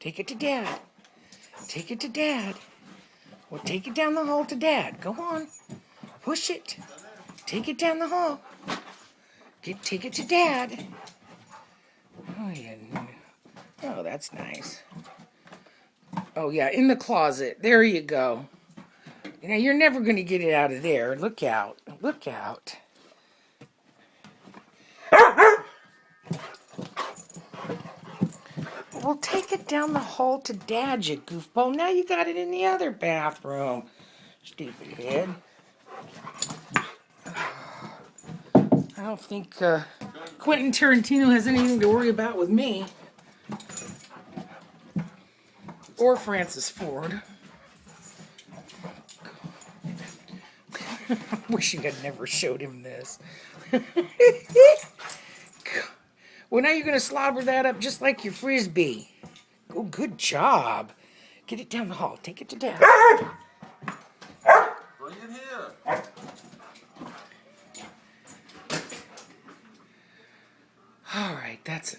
Take it to Dad. Take it to Dad. Well, take it down the hall to Dad. Go on. Push it. Take it down the hall. Take it to Dad. Oh, yeah. Oh, that's nice. Oh, yeah, in the closet. There you go. Now, you're never going to get it out of there. Look out. Look out. Well, take it down the hall to Dad, you goofball. Now you got it in the other bathroom. Stupid head. I don't think Quentin Tarantino has anything to worry about with me. Or Francis Ford. Wishing I'd never showed him this. Well, now you're going to slobber that up just like your Frisbee. Oh, good job. Get it down the hall. Take it to Dad. Bring it here. All right, that's enough.